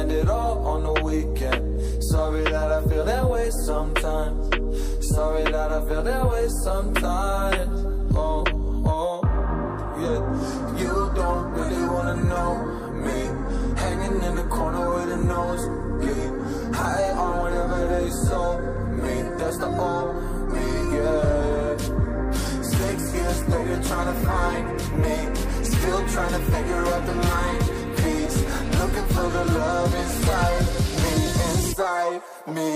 end it all on the weekend. Sorry that I feel that way sometimes. Sorry that I feel that way sometimes. Oh, oh, yeah. You don't really wanna know me, hanging in the corner with a nosebleed, high on whatever they sold me. That's the old me, yeah. 6 years later, trying to find me, still trying to figure out the mind piece, looking for the love inside me, inside me.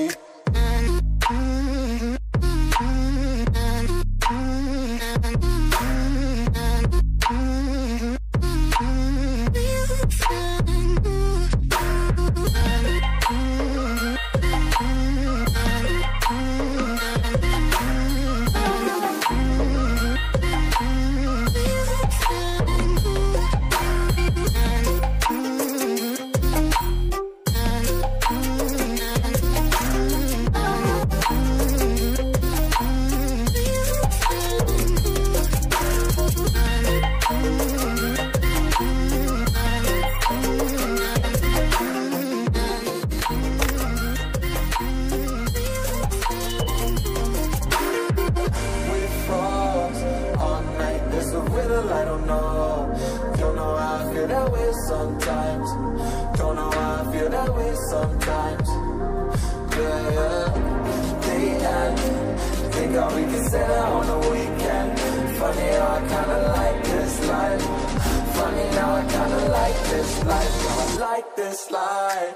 I don't know how I feel that way sometimes. Don't know how I feel that way sometimes. Yeah, yeah. The end. Think how we can say that on the weekend. Funny how I kinda like this life. Funny how I kinda like this life. I like this life.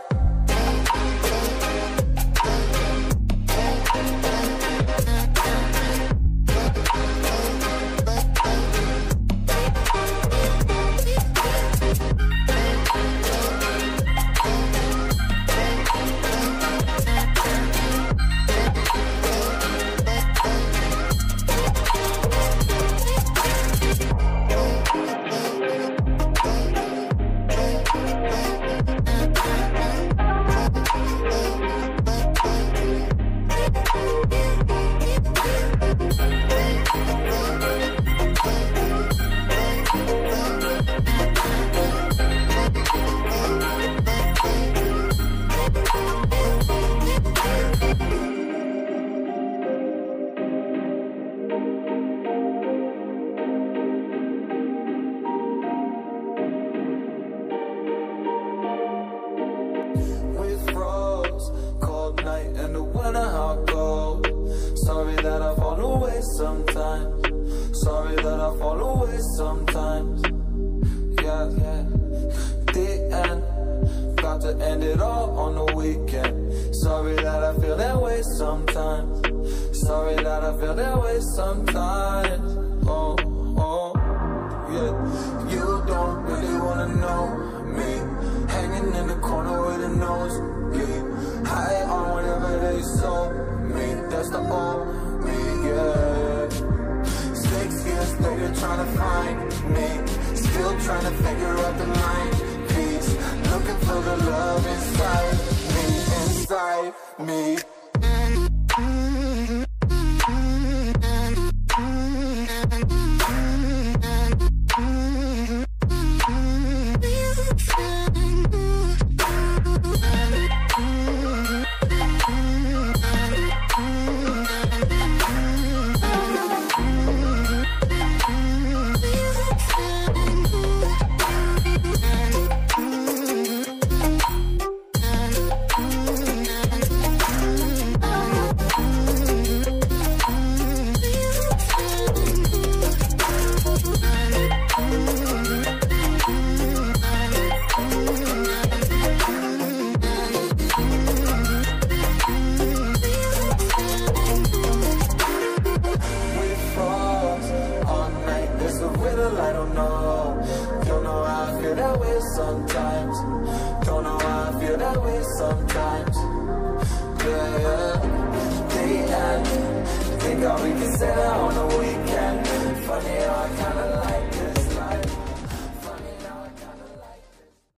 Sorry that I fall away sometimes. Sorry that I fall away sometimes. Yeah, yeah. The end. Got to end it all on the weekend. Sorry that I feel that way sometimes. Sorry that I feel that way sometimes. Oh, oh, yeah. You don't really wanna know me, hanging in the corner with a nosebleed, high on whatever they sold me. That's the old me, yeah. 6 years later, trying to find me, still trying to figure out the mind piece, looking for the love inside me, inside me. I don't know how I feel that way sometimes. Don't know how I feel that way sometimes. Yeah, yeah. The end. Think how we can say that on the weekend. Funny how I kinda like